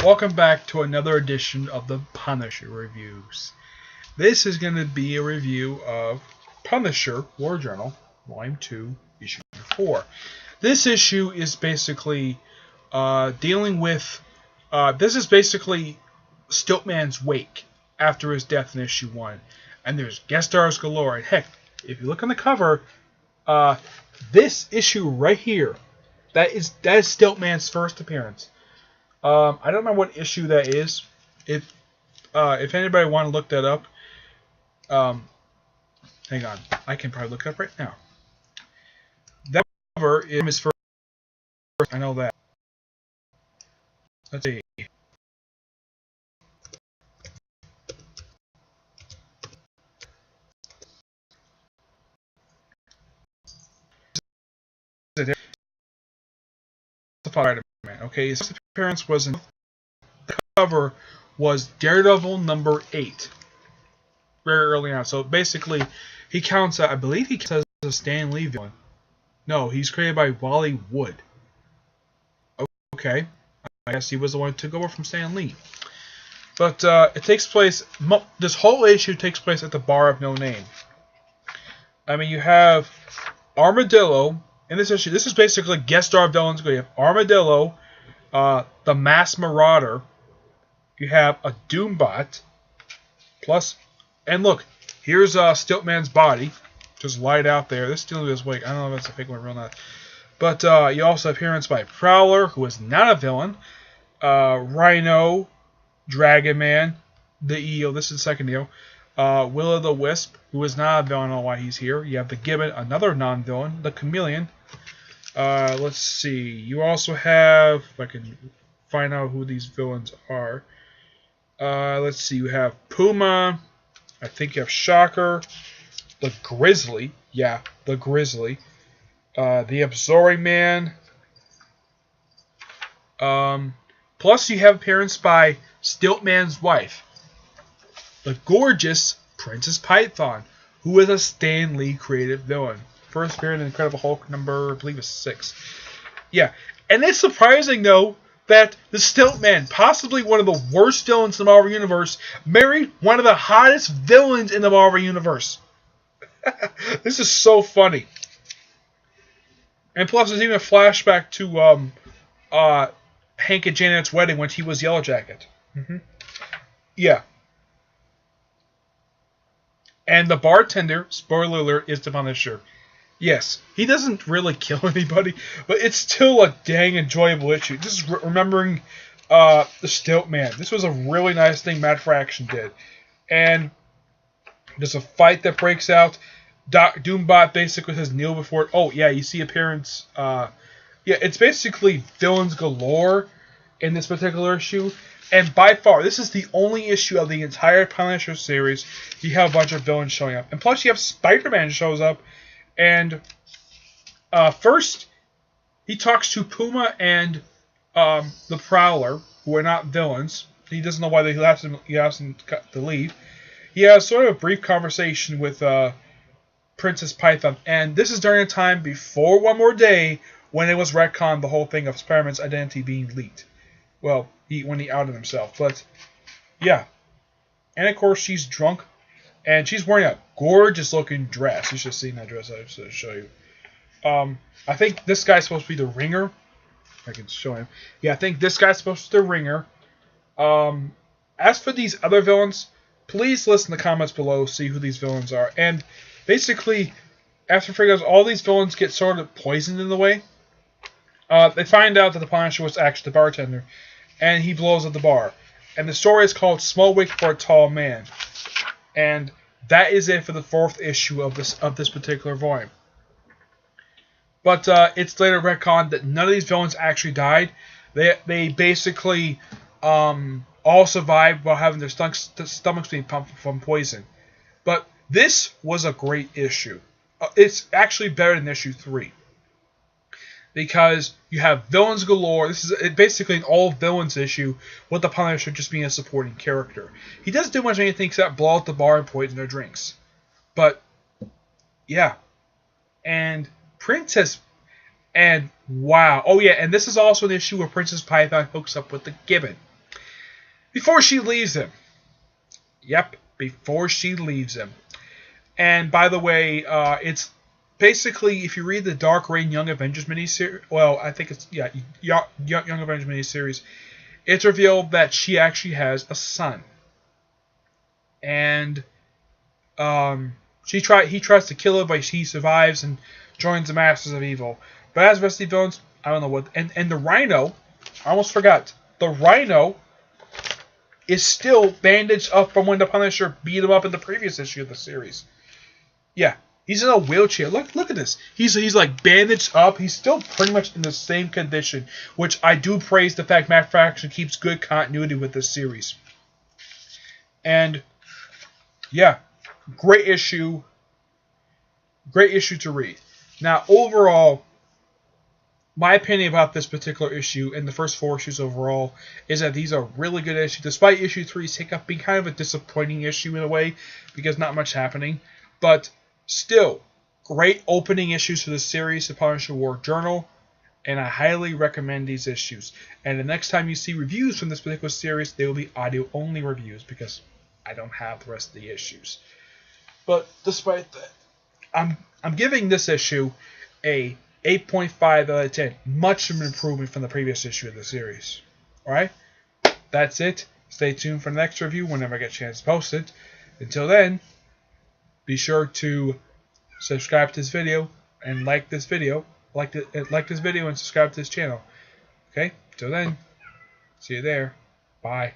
Welcome back to another edition of the Punisher Reviews. This is going to be a review of Punisher War Journal, Volume 2, Issue 4. This issue is basically dealing with... this is basically Stiltman's wake after his death in Issue 1. And there's guest stars galore. And heck, if you look on the cover, this issue right here, that is Stiltman's first appearance. I don't remember what issue that is. If anybody want to look that up, hang on. I can probably look it up right now. That cover is his first. I know that. Let's see. Spider-Man. Okay, his first appearance was in the cover was Daredevil number 8. Very early on. So basically, he counts. I believe he counts as a Stan Lee villain. No, he's created by Wally Wood. Okay, I guess he was the one who took over from Stan Lee. But it takes place. This whole issue takes place at the Bar of No Name. I mean, you have Armadillo. In this issue, this is basically guest star villains. You have Armadillo, the Mass Marauder. You have a Doombot. Plus, and look, here's Stiltman's body, just light out there. This is still his wake. I don't know if that's a fake one or real not. But you also have appearance by Prowler, who is not a villain. Rhino, Dragon Man, the EO. This is the second EO. Will-o'-the-Wisp, who is not a villain. I don't know why he's here. You have the Gibbon, another non-villain. The Chameleon. Let's see. You also have, if I can find out who these villains are. Let's see. You have Puma. I think you have Shocker. The Grizzly. Yeah, the Grizzly. The Absorbing Man. Plus you have appearance by Stiltman's wife, the gorgeous Princess Python, who is a Stan Lee creative villain. First appeared in Incredible Hulk number, I believe, is 6. Yeah, and it's surprising, though, that the Stiltman, possibly one of the worst villains in the Marvel Universe, married one of the hottest villains in the Marvel Universe. This is so funny. And plus, there's even a flashback to Hank and Janet's wedding when he was Yellow Jacket. Yeah. And the bartender, spoiler alert, is the Punisher. Yes, he doesn't really kill anybody, but it's still a dang enjoyable issue. Just remembering the Stiltman. This was a really nice thing Matt Fraction did. And there's a fight that breaks out. Doombot basically says kneel before it. Oh, yeah, you see appearance. Yeah, it's basically villains galore in this particular issue. And by far, this is the only issue of the entire Punisher series. You have a bunch of villains showing up. And plus, you have Spider-Man shows up. And first, he talks to Puma and the Prowler, who are not villains. He doesn't know why he asked him to leave. He has sort of a brief conversation with Princess Python. And this is during a time before One More Day, when it was retconned, the whole thing of Spider-Man's identity being leaked. Well, when he outed himself. But, yeah. And, of course, she's drunk. And she's wearing a gorgeous-looking dress. You should have seen that dress. I should show you. I think this guy's supposed to be the Ringer. I can show him. Yeah, I think this guy's supposed to be the Ringer. As for these other villains, please listen in the comments below, see who these villains are. And, basically, after figuring out all these villains get sort of poisoned in the way, they find out that the Punisher was actually the bartender, and he blows up the bar. And the story is called Small Wake for a Tall Man. And that is it for the 4th issue of this particular volume. But it's later retconned that none of these villains actually died. They basically all survived while having their stomachs being pumped from poison. But this was a great issue. It's actually better than issue 3. Because you have villains galore. This is basically an all-villains issue with the Punisher just being a supporting character. He doesn't do much of anything except blow out the bar and poison their drinks. But, yeah. And Princess... And, wow. Oh, yeah, and this is also an issue where Princess Python hooks up with the Gibbon. Before she leaves him. Yep, before she leaves him. And by the way, it's basically, if you read the Dark Reign Young Avengers miniseries, well, I think it's, yeah, Young Avengers miniseries, it's revealed that she actually has a son. And he tries to kill her, but he survives and joins the Masters of Evil. But as rest of the villains, I don't know what. And the Rhino, I almost forgot. The Rhino is still bandaged up from when the Punisher beat him up in the previous issue of the series. Yeah, he's in a wheelchair. Look at this. He's like bandaged up. He's still pretty much in the same condition, which I do praise the fact Matt Fraction keeps good continuity with this series. And yeah, great issue. Great issue to read. Now, overall, my opinion about this particular issue and the first 4 issues overall is that these are really good issues, despite issue 3's hiccup being kind of a disappointing issue in a way because not much happening. But still, great opening issues for the series, the Punisher War Journal, and I highly recommend these issues. And the next time you see reviews from this particular series, they will be audio-only reviews because I don't have the rest of the issues. But despite that, I'm giving this issue a 8.5 out of 10. Much of an improvement from the previous issue of the series. Alright? That's it. Stay tuned for the next review whenever I get a chance to post it. Until then, be sure to subscribe to this video and like this video. Like this video and subscribe to this channel. Okay? Until then, see you there. Bye.